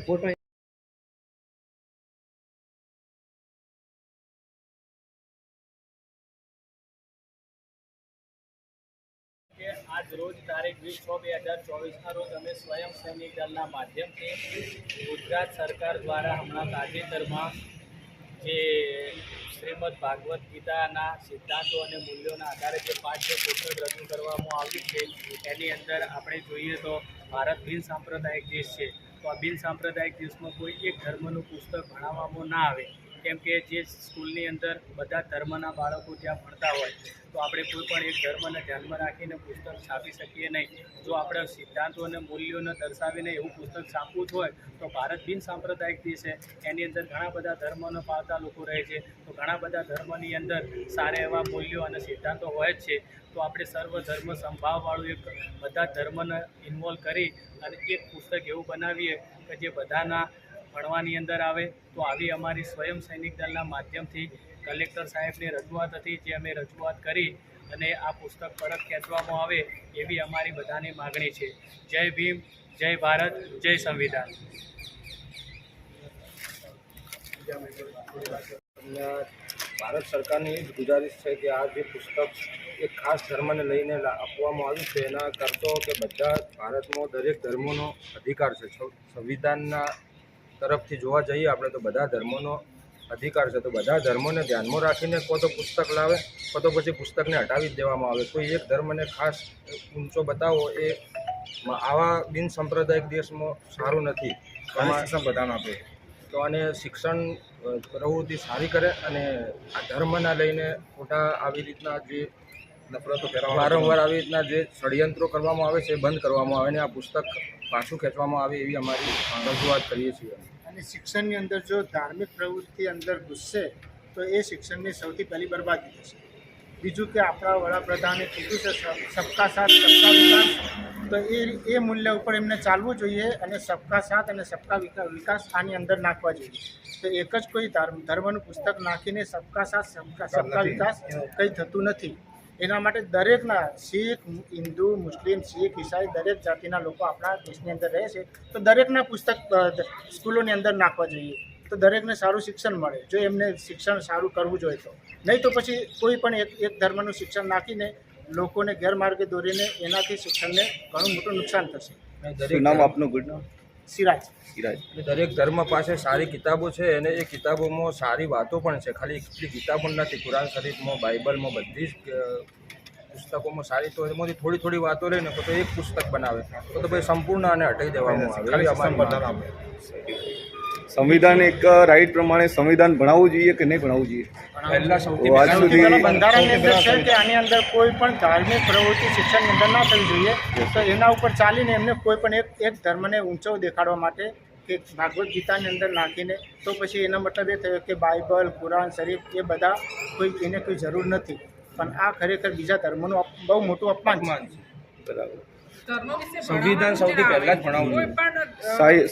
Photo આજ રોજ તારીખ 20/6/2024 રોજ અમે સ્વયં સૈનિક દળના માધ્યમથી ગુજરાત સરકાર દ્વારા હમણાં તાજેતરમાં જે શ્રીમદ ભાગવત ગીતાના સિદ્ધાંતો અને મૂલ્યોના આધારે જે પાઠ્ય પુસ્તક રજૂ કરવામાં આવ્યું છે એની અંદર આપણે જોઈએ તો ભારત બિન સાંપ્રદાયિક દેશ છે. તો આ બિન સાંપ્રદાયિક દેશમાં કોઈ એક ધર્મનું પુસ્તક ભણાવવામાં ના આવે, કેમ કે જે સ્કૂલની અંદર બધા ધર્મના બાળકો ત્યાં ભણતા હોય તો આપણે કોઈ પણ એક ધર્મને ધ્યાનમાં રાખીને પુસ્તક છાપી શકીએ નહીં. જો આપણે સિદ્ધાંતો અને મૂલ્યોને દર્શાવીને એવું પુસ્તક છાપવું જ હોય તો ભારત બિન સાંપ્રદાયિક દેશ છે, એની અંદર ઘણા બધા ધર્મોને પાળતા લોકો રહે છે. તો ઘણા બધા ધર્મની અંદર સારા એવા મૂલ્યો અને સિદ્ધાંતો હોય જ છે. તો આપણે સર્વ ધર્મ સંભાવવાળું એક બધા ધર્મને ઇન્વોલ્વ કરી અને એક પુસ્તક એવું બનાવીએ કે જે બધાના ભણવાની અંદર આવે. તો આવી અમારી સ્વયં સૈનિક દળના માધ્યમથી કલેક્ટર સાહેબની રજૂઆત હતી, જે અમે રજૂઆત કરી અને આ પુસ્તક પરત ખેંચવામાં આવે એવી અમારી બધાની માગણી છે. જય ભીમ, જય ભારત, જય સંવિધાન. ભારત સરકારની જ ગુજારિશ છે કે આ જે પુસ્તક એક ખાસ ધર્મને લઈને આપવામાં આવ્યું છે એના કરતો કે બધા ભારતમાં દરેક ધર્મોનો અધિકાર છે. સંવિધાનના તરફથી જોવા જઈએ આપણે તો બધા ધર્મોનો અધિકાર છે. તો બધા ધર્મોને ધ્યાનમાં રાખીને કો તો પુસ્તક લાવે કો તો પછી પુસ્તકને હટાવી જ દેવામાં આવે. કોઈ એક ધર્મને ખાસ ઊંચો બતાવો એ આવા બિન સાંપ્રદાયિક દેશમાં સારું નથી. શિક્ષણ બધાને આપે તો આને શિક્ષણ પ્રવૃત્તિ સારી કરે અને આ ધર્મના લઈને ખોટા આવી રીતના જે નફરતો વારંવાર આવી રીતના જે ષડયંત્રો કરવામાં આવે છે એ બંધ કરવામાં આવે અને આ પુસ્તક પાછું ખેંચવામાં આવે એવી અમારી રજૂઆત કરીએ છીએ. અને શિક્ષણની અંદર જો ધાર્મિક પ્રવૃત્તિ અંદર ઘૂસશે તો એ શિક્ષણની સૌથી પહેલી બરબાદી થશે. બીજું કે આપણા વડાપ્રધાને કીધું છે સબકા સાથ સબકા વિકાસ, તો એ મૂલ્ય ઉપર એમને ચાલવું જોઈએ અને સબકા સાથ અને સબકા વિકાસ આની અંદર નાખવા જોઈએ. તો એક જ કોઈ ધર્મનું પુસ્તક નાખીને સબકા સાથ સબકા વિકાસ કંઈ થતું નથી. એના માટે દરેકના શીખ, હિન્દુ, મુસ્લિમ, શીખ, ઈસાઈ દરેક જાતિના લોકો આપણા દેશની અંદર રહે છે. તો દરેકના પુસ્તક સ્કૂલોની અંદર નાખવા જોઈએ તો દરેકને સારું શિક્ષણ મળે. જો એમને શિક્ષણ સારું કરવું જોઈએ તો, નહીં તો પછી કોઈ પણ એક ધર્મનું શિક્ષણ નાખીને લોકોને ગેરમાર્ગે દોરીને એનાથી શિક્ષણને ઘણું મોટું નુકસાન થશે. નામ આપનું? ગુડ નામ સિરાજ. દરેક ધર્મ પાસે સારી કિતાબો છે અને એ કિતાબોમાં સારી વાતો પણ છે. ખાલી એટલી કિતાબો નથી, કુરાન શરીફમાં, બાઇબલમાં, બધી જ પુસ્તકોમાં સારી તો એમાંથી થોડી થોડી વાતો લઈને તો એક પુસ્તક બનાવે તો ભાઈ સંપૂર્ણ આને હટાવી દેવામાં આવે. સંવિધાન એક રાઈટ પ્રમાણે સંવિધાન ભણાવવું જોઈએ કે નહીં ભણાવવું જોઈએ? બંધારણની અંદર છે કે આની અંદર કોઈ પણ ધાર્મિક પ્રવૃત્તિ શિક્ષણની અંદર ના થવી જોઈએ. તો એના ઉપર ચાલીને એમને કોઈ પણ એક ધર્મને ઊંચો દેખાડવા માટે કે ભાગવત ગીતાની અંદર નાખીને તો પછી એનો મતલબ એ થયો કે બાઇબલ, કુરાન શરીફ એ બધા એને કોઈ જરૂર નથી. પણ આ ખરેખર બીજા ધર્મોનું બહુ મોટું અપમાન છે. બરાબર. સંવિધાન સૌથી પહેલા જ ભણાવવું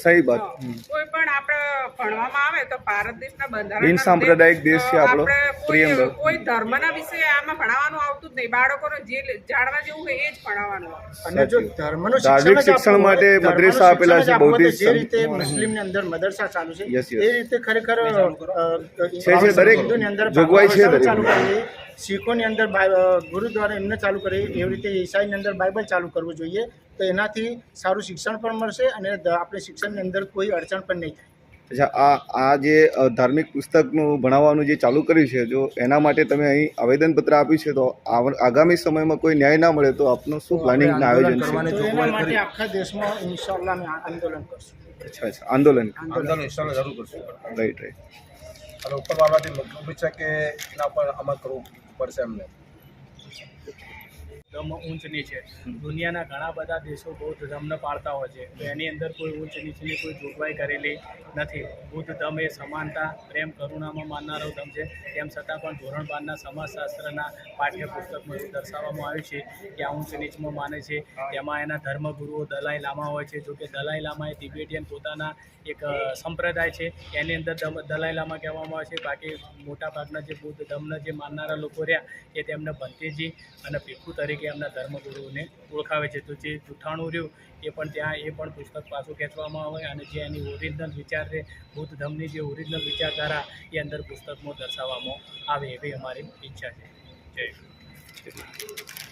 સહી વાત. કોઈ પણ આપણે ભણવામાં આવે તો ભારત દેશના બંધારણ બિન સાંપ્રદાયિક દેશ છે આપણો. કોઈ ધર્મના વિશે આમાં ભણાવવાનું આવતું જ નહીં. બાળકોને જે જાણવા જેવું હોય એ જ ભણાવવાનું. અને જો ધર્મનું ધાર્મિક શિક્ષણ માટે મદ્રેસા આપેલા છે. બૌદ્ધિક જે રીતે મુસ્લિમની અંદર મદરસા ચાલુ છે એ રીતે ખરેખર દરેક જોગવાઈ છે. ચાલુ કરી શીખોની અંદર ગુરુદ્વારા એમને ચાલુ કરી, એવી રીતે ઈસાઈની અંદર બાઇબલ ચાલુ કરવું જોઈએ. તો એનાથી સારું શિક્ષણ પણ મળશે અને આપણે શિક્ષણની અંદર કોઈ અડચણ પણ નહીં થાય. અચ્છા, આ જે ધાર્મિક પુસ્તકનું ભણાવવાનું જે ચાલુ કર્યું છે, જો એના માટે તમે અહીં આવેદનપત્ર આપ્યું છે તો આગામી સમયમાં કોઈ ન્યાય ના મળે તો આપનું શું પ્લાનિંગ આયોજન છે? એના માટે આખા દેશમાં ઇન્શાઅલ્લાહ અમે આંદોલન કરશું. અચ્છા, આંદોલન ઇન્શાલ્લાહ જરૂર કરશું. રાઈટ. અને ઉપરવાળાથી મતલબ છે કે એના પર અમલ કરવું પડશે અમને. ધર્મ ઊંચ નીચે દુનિયાના ઘણા બધા દેશો બૌદ્ધ ધર્મને પાળતા હોય છે. તો એની અંદર કોઈ ઊંચ નીચેની કોઈ જોગવાઈ કરેલી નથી. બુદ્ધ ધર્મ એ સમાનતા, પ્રેમ, કરુણામાં માનનારો ધર્મ છે. તેમ છતાં પણ ધોરણ 12ના સમાજશાસ્ત્રના પાઠ્યપુસ્તકમાં એવું દર્શાવવામાં આવ્યું છે કે આ ઊંચ નીચમાં માને છે. તેમાં એના ધર્મગુરુઓ દલાઈ લામા હોય છે. જોકે દલાઈ લામા એ તિબેટિયન પોતાના એક સંપ્રદાય છે, એની અંદર દલાઈ લામા કહેવામાં આવે છે. બાકી મોટાભાગના જે બુદ્ધ ધર્મના જે માનનારા લોકો રહ્યા એ તેમને ભંતેજી અને ભિક્ષુ તરીકે તરીકે એમના ધર્મગુરુને ઓળખાવે છે. તો જે જૂઠાણું રહ્યું એ પણ પુસ્તક પાછું ખેંચવામાં આવે અને જે એની ઓરિજિનલ વિચાર છે, બૌદ્ધ ધર્મની જે ઓરિજિનલ વિચારધારા એ અંદર પુસ્તકમાં દર્શાવવામાં આવે એવી અમારી ઈચ્છા છે. જય